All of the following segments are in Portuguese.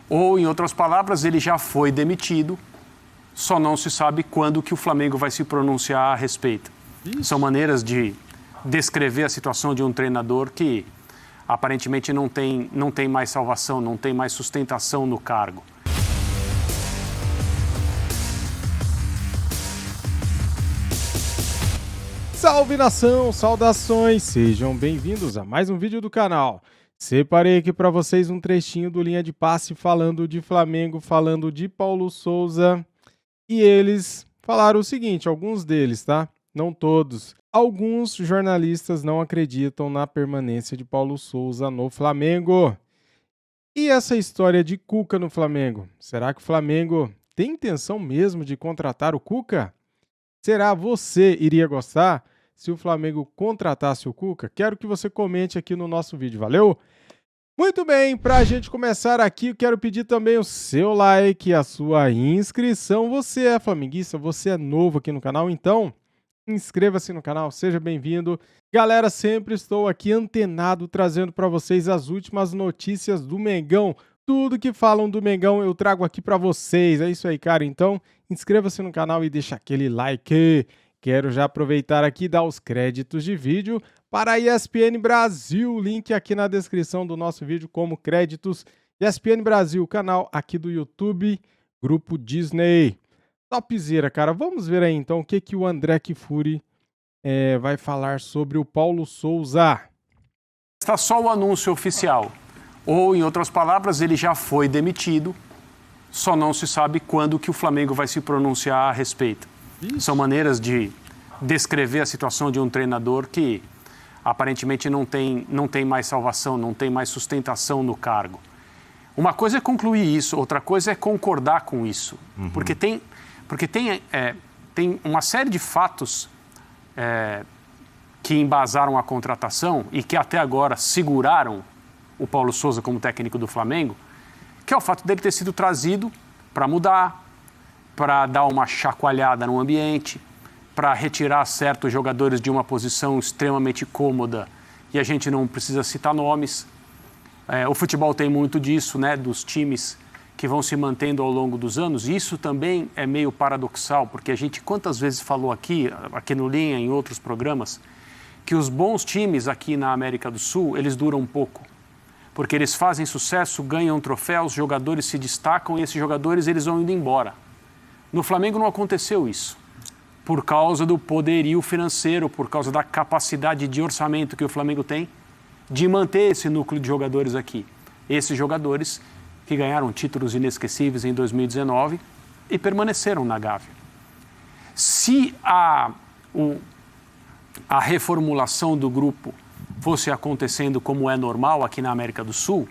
Ou, em outras palavras, ele já foi demitido, só não se sabe quando que o Flamengo vai se pronunciar a respeito. Isso. São maneiras de descrever a situação de um treinador que aparentemente não tem mais salvação, não tem mais sustentação no cargo. Salve nação, saudações, sejam bem-vindos a mais um vídeo do canal. Separei aqui para vocês um trechinho do Linha de Passe falando de Flamengo, falando de Paulo Souza. E eles falaram o seguinte, alguns deles, tá? Não todos. Alguns jornalistas não acreditam na permanência de Paulo Souza no Flamengo. E essa história de Cuca no Flamengo? Será que o Flamengo tem intenção mesmo de contratar o Cuca? Será você iria gostar se o Flamengo contratasse o Cuca? Quero que você comente aqui no nosso vídeo, valeu? Muito bem, para a gente começar aqui, eu quero pedir também o seu like, a sua inscrição. Você é flamenguista, você é novo aqui no canal, então inscreva-se no canal, seja bem-vindo. Galera, sempre estou aqui antenado, trazendo para vocês as últimas notícias do Mengão. Tudo que falam do Mengão eu trago aqui para vocês. É isso aí, cara. Então, inscreva-se no canal e deixa aquele like. Quero já aproveitar aqui e dar os créditos de vídeo para a ESPN Brasil. Link aqui na descrição do nosso vídeo como créditos. ESPN Brasil, canal aqui do YouTube, Grupo Disney. Topzera, cara. Vamos ver aí então o que o André Kfouri vai falar sobre o Paulo Souza. Está só o anúncio oficial. Ou, em outras palavras, ele já foi demitido, só não se sabe quando que o Flamengo vai se pronunciar a respeito. Isso. São maneiras de descrever a situação de um treinador que aparentemente não tem mais salvação, não tem mais sustentação no cargo. Uma coisa é concluir isso, outra coisa é concordar com isso. Uhum. Porque tem uma série de fatos que embasaram a contratação e que até agora seguraram o Paulo Souza como técnico do Flamengo, que é o fato dele ter sido trazido para mudar, para dar uma chacoalhada no ambiente, para retirar certos jogadores de uma posição extremamente cômoda, e a gente não precisa citar nomes. O futebol tem muito disso, né, dos times que vão se mantendo ao longo dos anos. Isso também é meio paradoxal, porque a gente quantas vezes falou aqui no Linha, em outros programas, que os bons times aqui na América do Sul, eles duram pouco. Porque eles fazem sucesso, ganham troféus, os jogadores se destacam e esses jogadores eles vão indo embora. No Flamengo não aconteceu isso, por causa do poderio financeiro, por causa da capacidade de orçamento que o Flamengo tem de manter esse núcleo de jogadores aqui. Esses jogadores que ganharam títulos inesquecíveis em 2019 e permaneceram na Gávea. Se a reformulação do grupo fosse acontecendo como é normal aqui na América do Sul,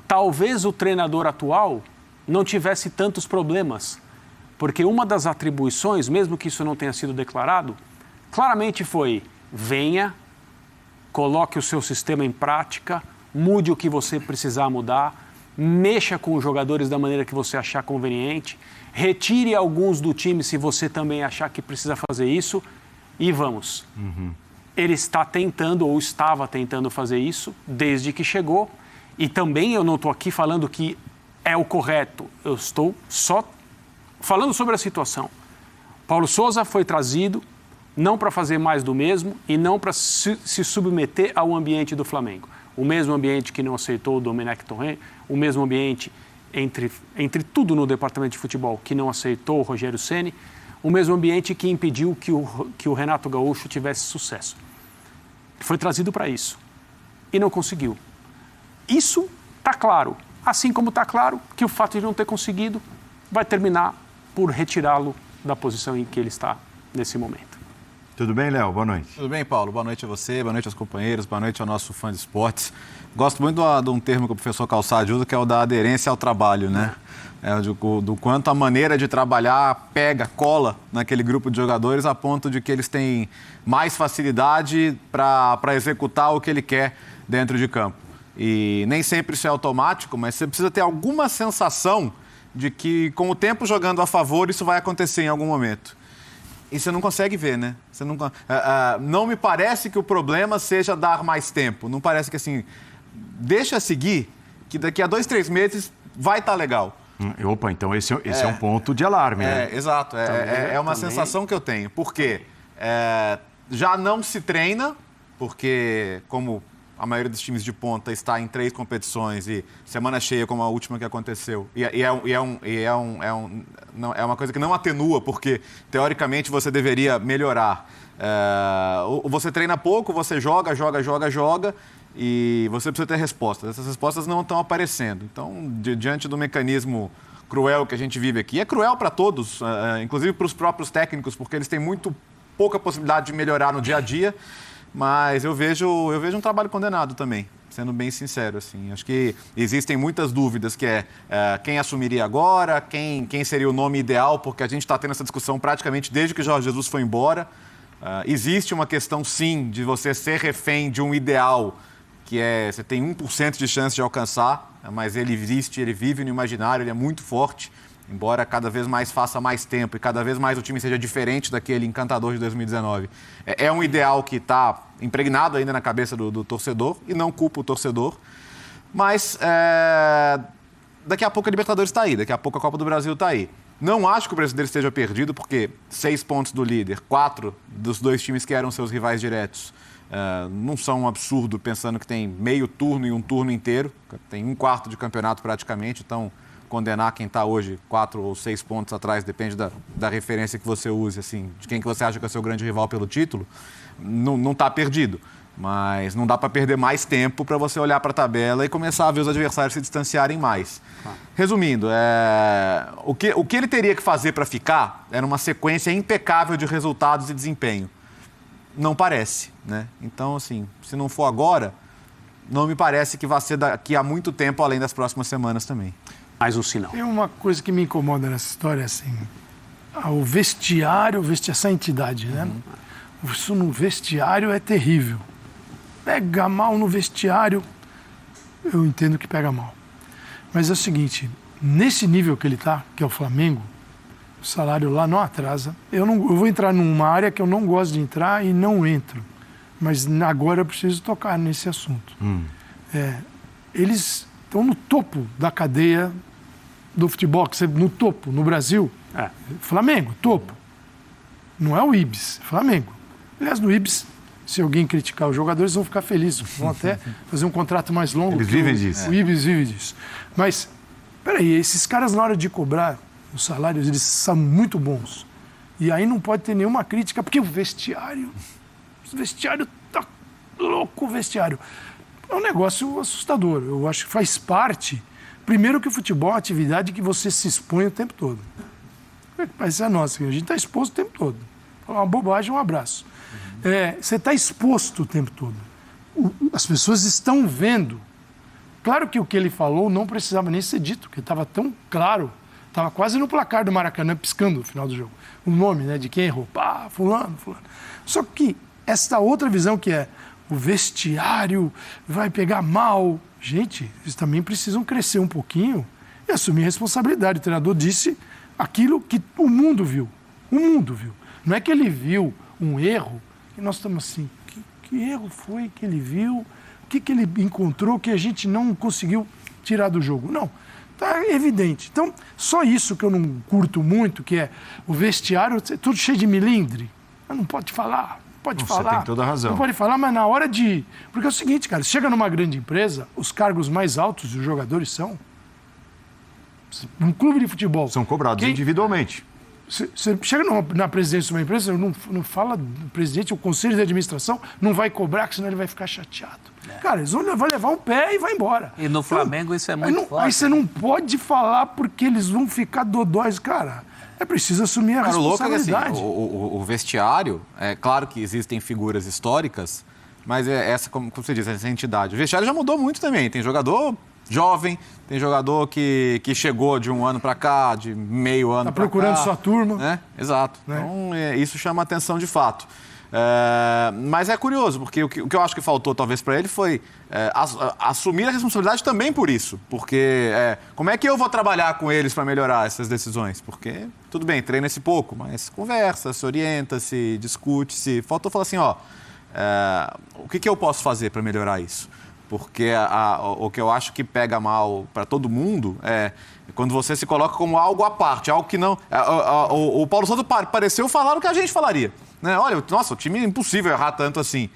talvez o treinador atual não tivesse tantos problemas, porque uma das atribuições, mesmo que isso não tenha sido declarado, claramente foi: venha, coloque o seu sistema em prática, mude o que você precisar mudar, mexa com os jogadores da maneira que você achar conveniente, retire alguns do time se você também achar que precisa fazer isso e vamos. Uhum. Ele está tentando ou estava tentando fazer isso desde que chegou, e também eu não estou aqui falando que é o correto, eu estou só falando sobre a situação. Paulo Souza foi trazido não para fazer mais do mesmo e não para se submeter ao ambiente do Flamengo. O mesmo ambiente que não aceitou o Domenech Torrent, o mesmo ambiente entre tudo no departamento de futebol que não aceitou o Rogério Ceni, o mesmo ambiente que impediu que o Renato Gaúcho tivesse sucesso. Foi trazido para isso e não conseguiu. Isso está claro, assim como está claro que o fato de não ter conseguido vai terminar por retirá-lo da posição em que ele está nesse momento. Tudo bem, Léo? Boa noite. Tudo bem, Paulo? Boa noite a você, boa noite aos companheiros, boa noite ao nosso fã de esportes. Gosto muito de um termo que o professor Calçade usa, que é o da aderência ao trabalho, né? Do quanto a maneira de trabalhar pega, cola naquele grupo de jogadores a ponto de que eles têm mais facilidade para executar o que ele quer dentro de campo. E nem sempre isso é automático, mas você precisa ter alguma sensação de que, com o tempo jogando a favor, isso vai acontecer em algum momento. E você não consegue ver, né? Você não me parece que o problema seja dar mais tempo. Não parece que, assim, deixa seguir, que daqui a 2, 3 meses vai estar legal. Opa, então esse é um ponto de alarme, né? Exato. É uma sensação que eu tenho. Porque já não se treina, porque como a maioria dos times de ponta está em 3 competições e semana cheia como a última que aconteceu. É uma coisa que não atenua, porque teoricamente você deveria melhorar. Você treina pouco, você joga e você precisa ter respostas. Essas respostas não estão aparecendo. Então, diante do mecanismo cruel que a gente vive aqui, é cruel para todos, inclusive para os próprios técnicos, porque eles têm muito pouca possibilidade de melhorar no dia a dia. Mas eu vejo um trabalho condenado também, sendo bem sincero. Assim. Acho que existem muitas dúvidas, que quem assumiria agora, quem seria o nome ideal, porque a gente está tendo essa discussão praticamente desde que o Jorge Jesus foi embora. Existe uma questão, sim, de você ser refém de um ideal, que você tem 1% de chance de alcançar, mas ele existe, ele vive no imaginário, ele é muito forte. Embora cada vez mais faça mais tempo e cada vez mais o time seja diferente daquele encantador de 2019. É um ideal que está impregnado ainda na cabeça do torcedor e não culpa o torcedor. Mas daqui a pouco a Libertadores está aí, daqui a pouco a Copa do Brasil está aí. Não acho que o Brasileiro esteja perdido, porque 6 pontos do líder, 4 dos 2 times que eram seus rivais diretos, não são um absurdo pensando que tem meio turno e um turno inteiro. Tem 1/4 de campeonato praticamente, então condenar quem está hoje 4 ou 6 pontos atrás, depende da referência que você use, assim, de quem que você acha que é o seu grande rival pelo título, não está perdido. Mas não dá para perder mais tempo para você olhar para a tabela e começar a ver os adversários se distanciarem mais. Resumindo, o que ele teria que fazer para ficar era uma sequência impecável de resultados e desempenho. Não parece, né? Então, assim, se não for agora, não me parece que vai ser daqui a muito tempo, além das próximas semanas também. Mais um sinal. Tem uma coisa que me incomoda nessa história, assim, o vestiário, essa entidade, né? Isso no vestiário é terrível. Pega mal no vestiário, eu entendo que pega mal. Mas é o seguinte, nesse nível que ele está, que é o Flamengo, o salário lá não atrasa. Eu vou entrar numa área que eu não gosto de entrar e não entro. Mas agora eu preciso tocar nesse assunto. Eles estão no topo da cadeia do futebol, no topo, no Brasil. Flamengo, topo. Não é o Ibis, Flamengo. Aliás, no Ibis, se alguém criticar os jogadores, vão ficar felizes. Vão até fazer um contrato mais longo. Eles vivem disso. O Ibis vive disso. Mas, peraí, esses caras, na hora de cobrar os salários, eles são muito bons. E aí não pode ter nenhuma crítica, porque o vestiário tá louco, o vestiário. É um negócio assustador. Eu acho que faz parte. Primeiro que o futebol é uma atividade que você se expõe o tempo todo. Mas é nossa, a gente está exposto o tempo todo. Uma bobagem, um abraço. Você está exposto o tempo todo. As pessoas estão vendo. Claro que o que ele falou não precisava nem ser dito, porque estava tão claro. Estava quase no placar do Maracanã, piscando no final do jogo. O nome, né, de quem errou. Pá, fulano. Só que essa outra visão que é o vestiário vai pegar mal. Gente, eles também precisam crescer um pouquinho e assumir responsabilidade. O treinador disse aquilo que o mundo viu. O mundo viu. Não é que ele viu um erro e nós estamos assim, que erro foi que ele viu? O que ele encontrou que a gente não conseguiu tirar do jogo? Não, está evidente. Então, só isso que eu não curto muito, que é o vestiário, tudo cheio de milindre. Não pode falar. Pode falar. Você tem toda a razão. Não pode falar, mas na hora de... Porque é o seguinte, cara, chega numa grande empresa, os cargos mais altos dos jogadores são... Um clube de futebol... São cobrados individualmente. Você chega na presidência de uma empresa, não fala do presidente, o conselho de administração não vai cobrar, porque senão ele vai ficar chateado. Cara, eles vão levar um pé e vai embora. E no Flamengo isso é muito forte. Aí você não pode falar porque eles vão ficar dodóis, cara. É preciso assumir a responsabilidade. O louco é assim, o vestiário, é claro que existem figuras históricas, mas essa, como você diz, essa entidade. O vestiário já mudou muito também. Tem jogador jovem, tem jogador que chegou de um ano para cá, de meio ano para cá. Está procurando sua turma. Né? Exato. Né? Então, isso chama atenção de fato. Mas é curioso, porque o que eu acho que faltou talvez para ele foi assumir a responsabilidade também por isso. Porque como é que eu vou trabalhar com eles para melhorar essas decisões? Porque, tudo bem, treina-se pouco, mas conversa, se orienta, se discute, se... Faltou falar assim, o que eu posso fazer para melhorar isso? Porque o que eu acho que pega mal para todo mundo é quando você se coloca como algo à parte, algo que não... O Paulo Sousa pareceu falar o que a gente falaria. Né? Olha, nossa, o time é impossível errar tanto assim.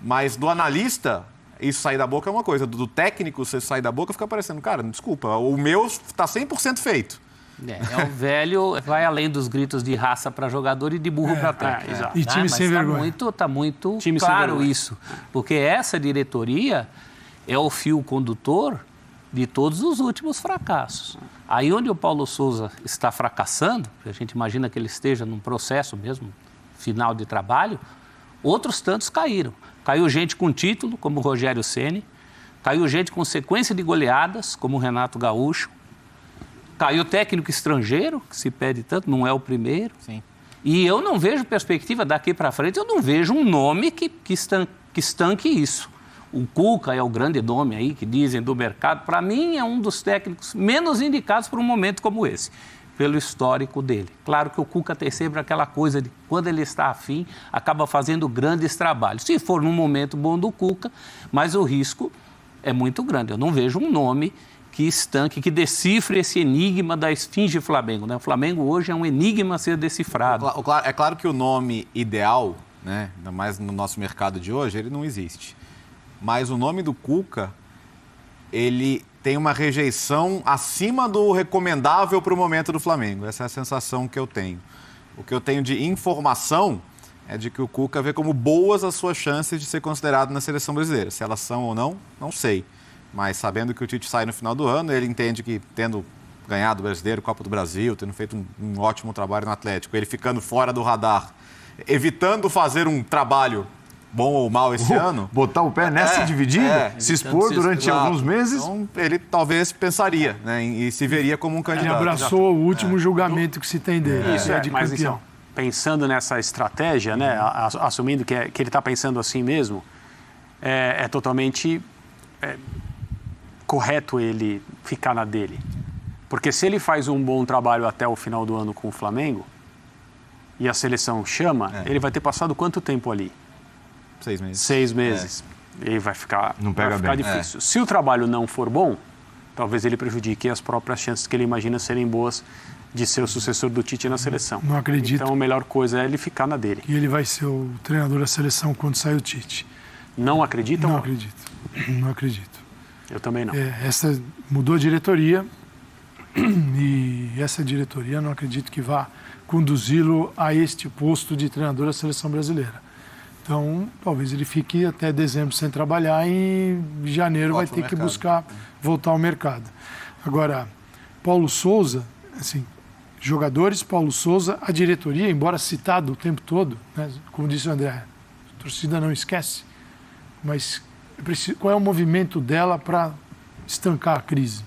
Mas do analista, isso sair da boca é uma coisa. Do técnico, você sair da boca, fica parecendo, cara, desculpa, o meu está 100% feito. É o velho, vai além dos gritos de raça para jogador e de burro para técnico. Exato. E time sem vergonha. Tá muito Time claro isso. Porque essa diretoria é o fio condutor de todos os últimos fracassos. Aí onde o Paulo Sousa está fracassando, a gente imagina que ele esteja num processo mesmo, final de trabalho, outros tantos caíram. Caiu gente com título, como o Rogério Ceni, caiu gente com sequência de goleadas, como o Renato Gaúcho, caiu técnico estrangeiro, que se pede tanto, não é o primeiro. Sim. E eu não vejo perspectiva daqui para frente, eu não vejo um nome que estanque isso. O Cuca é o grande nome aí, que dizem do mercado. Para mim, é um dos técnicos menos indicados para um momento como esse, pelo histórico dele. Claro que o Cuca tem sempre aquela coisa de, quando ele está afim, acaba fazendo grandes trabalhos. Se for num momento bom do Cuca, mas o risco é muito grande. Eu não vejo um nome que estanque, que decifre esse enigma da esfinge Flamengo. Né? O Flamengo hoje é um enigma a ser decifrado. É claro que o nome ideal, né, ainda mais no nosso mercado de hoje, ele não existe. Mas o nome do Cuca, ele tem uma rejeição acima do recomendável para o momento do Flamengo. Essa é a sensação que eu tenho. O que eu tenho de informação é de que o Cuca vê como boas as suas chances de ser considerado na seleção brasileira. Se elas são ou não, não sei. Mas sabendo que o Tite sai no final do ano, ele entende que, tendo ganhado o Brasileiro, Copa do Brasil, tendo feito um ótimo trabalho no Atlético, ele ficando fora do radar, evitando fazer um trabalho bom ou mal esse ano... Botar o pé nessa dividida, se expor durante alguns meses... Então, ele talvez pensaria, né, e se veria como um candidato. Ele abraçou o último julgamento que se tem dele. Isso, de mas campeão. Então, pensando nessa estratégia, né, assumindo que ele está pensando assim mesmo, é totalmente... correto ele ficar na dele. Porque se ele faz um bom trabalho até o final do ano com o Flamengo e a seleção chama, ele vai ter passado quanto tempo ali? 6 meses. 6 meses. E vai ficar, não pega vai ficar bem. difícil. Se o trabalho não for bom, talvez ele prejudique as próprias chances que ele imagina serem boas de ser o sucessor do Tite na seleção. Não acredito. Então a melhor coisa é ele ficar na dele. E ele vai ser o treinador da seleção quando sair o Tite. Não acreditam? Não acredito. Não acredito. Eu também não. Essa mudou a diretoria e essa diretoria não acredito que vá conduzi-lo a este posto de treinador da seleção brasileira. Então, talvez ele fique até dezembro sem trabalhar e em janeiro vai ter que buscar voltar ao mercado. Agora, Paulo Sousa, assim, jogadores, Paulo Sousa, a diretoria, embora citado o tempo todo, né, como disse o André, a torcida não esquece, mas qual é o movimento dela para estancar a crise?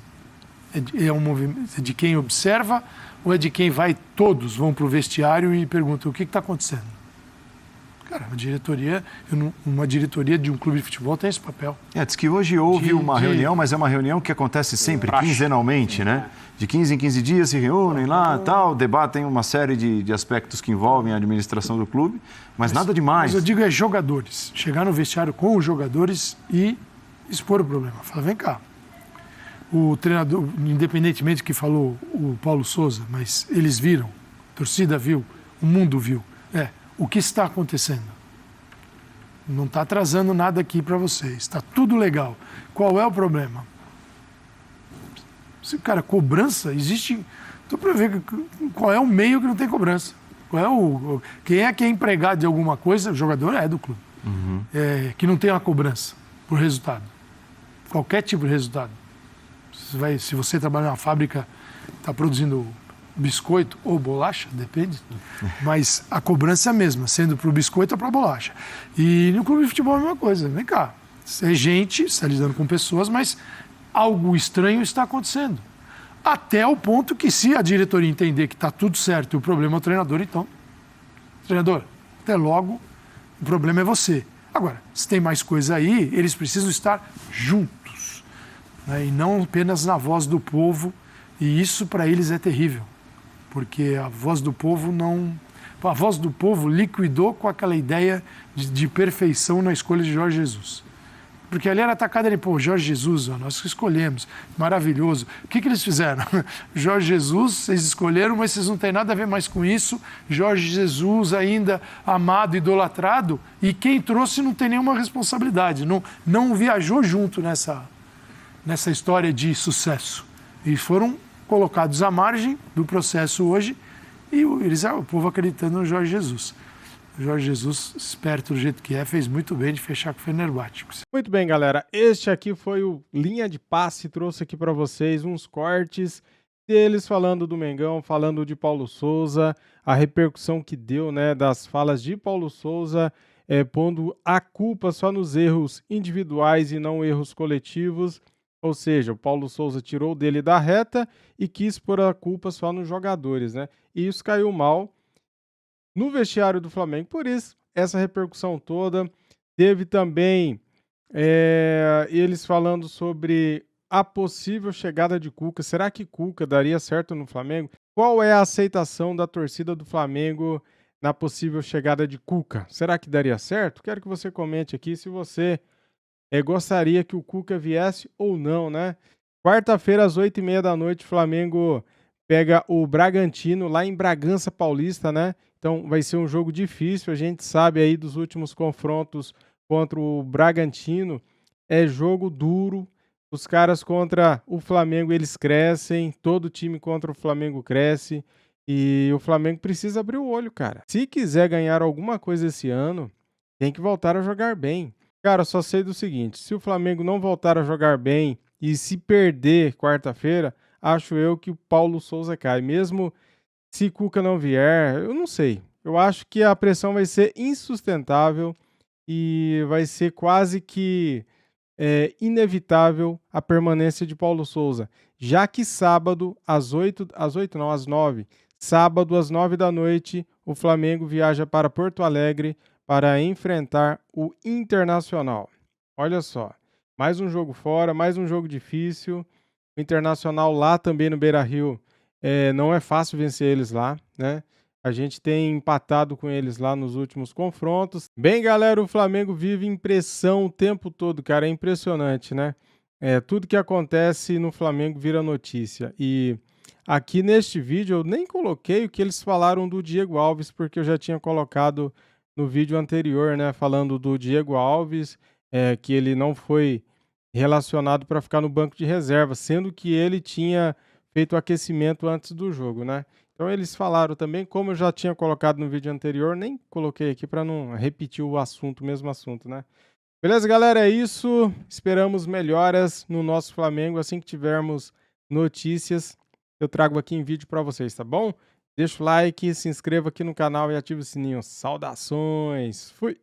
É um movimento de quem observa ou é de quem todos vão para o vestiário e perguntam o que está acontecendo? Cara, uma diretoria de um clube de futebol tem esse papel. Diz que hoje houve uma reunião, mas é uma reunião que acontece sempre, quinzenalmente, né? De 15 em 15 dias se reúnem lá, tal, debatem uma série de aspectos que envolvem a administração do clube, mas nada demais. Mas eu digo jogadores. Chegar no vestiário com os jogadores e expor o problema. Fala, vem cá. O treinador, independentemente do que falou o Paulo Sousa, mas eles viram, a torcida viu, o mundo viu. O que está acontecendo? Não está atrasando nada aqui para vocês. Está tudo legal. Qual é o problema? Cara, cobrança existe... Estou para ver qual é o meio que não tem cobrança. Quem é empregado de alguma coisa? O jogador é do clube. Uhum. Que não tem uma cobrança por resultado. Qualquer tipo de resultado. Se você trabalha numa fábrica, está produzindo biscoito ou bolacha, depende, mas a cobrança é a mesma, sendo para o biscoito ou para a bolacha. E no clube de futebol é a mesma coisa. Vem cá, é gente, você está lidando com pessoas, mas algo estranho está acontecendo. Até o ponto que, se a diretoria entender que está tudo certo e o problema é o treinador, então, treinador, até logo, o problema é você. Agora, se tem mais coisa aí, eles precisam estar juntos, né? E não apenas na voz do povo, e isso para eles é terrível. Porque a voz do povo liquidou com aquela ideia de perfeição na escolha de Jorge Jesus. Porque ali era atacado ali, pô, Jorge Jesus, ó, nós que escolhemos, maravilhoso. O que eles fizeram? Jorge Jesus, vocês escolheram, mas vocês não têm nada a ver mais com isso. Jorge Jesus ainda amado, idolatrado, e quem trouxe não tem nenhuma responsabilidade, não viajou junto nessa história de sucesso. E foram colocados à margem do processo hoje, e o povo acreditando no Jorge Jesus. O Jorge Jesus, esperto do jeito que é, fez muito bem de fechar com o Fenerbahçe. Muito bem, galera. Este aqui foi o Linha de Passe. Trouxe aqui para vocês uns cortes deles falando do Mengão, falando de Paulo Souza, a repercussão que deu, né, das falas de Paulo Souza, pondo a culpa só nos erros individuais e não erros coletivos. Ou seja, o Paulo Souza tirou dele da reta e quis pôr a culpa só nos jogadores, né? E isso caiu mal no vestiário do Flamengo. Por isso, essa repercussão toda. Teve também eles falando sobre a possível chegada de Cuca. Será que Cuca daria certo no Flamengo? Qual é a aceitação da torcida do Flamengo na possível chegada de Cuca? Será que daria certo? Quero que você comente aqui se você gostaria que o Cuca viesse ou não, né? Quarta-feira, às 8h30 da noite, o Flamengo pega o Bragantino lá em Bragança Paulista, né? Então vai ser um jogo difícil, a gente sabe aí dos últimos confrontos contra o Bragantino, é jogo duro, os caras contra o Flamengo eles crescem, todo time contra o Flamengo cresce e o Flamengo precisa abrir o olho, cara. Se quiser ganhar alguma coisa esse ano, tem que voltar a jogar bem. Cara, só sei do seguinte, se o Flamengo não voltar a jogar bem e se perder quarta-feira, acho eu que o Paulo Souza cai, mesmo se Cuca não vier, eu não sei. Eu acho que a pressão vai ser insustentável e vai ser quase que inevitável a permanência de Paulo Souza. Já que sábado, às 9, sábado às 9 da noite, o Flamengo viaja para Porto Alegre para enfrentar o Internacional. Olha só, mais um jogo fora, mais um jogo difícil. O Internacional lá também no Beira-Rio, não é fácil vencer eles lá, né? A gente tem empatado com eles lá nos últimos confrontos. Bem, galera, o Flamengo vive em pressão o tempo todo, cara. É impressionante, né? Tudo que acontece no Flamengo vira notícia. E aqui neste vídeo eu nem coloquei o que eles falaram do Diego Alves, porque eu já tinha colocado no vídeo anterior, né? Falando do Diego Alves, que ele não foi relacionado para ficar no banco de reserva, sendo que ele tinha feito o aquecimento antes do jogo, né? Então eles falaram também, como eu já tinha colocado no vídeo anterior, nem coloquei aqui para não repetir o mesmo assunto, né? Beleza, galera? É isso. Esperamos melhoras no nosso Flamengo. Assim que tivermos notícias, eu trago aqui em vídeo para vocês, tá bom? Deixa o like, se inscreva aqui no canal e ative o sininho. Saudações! Fui!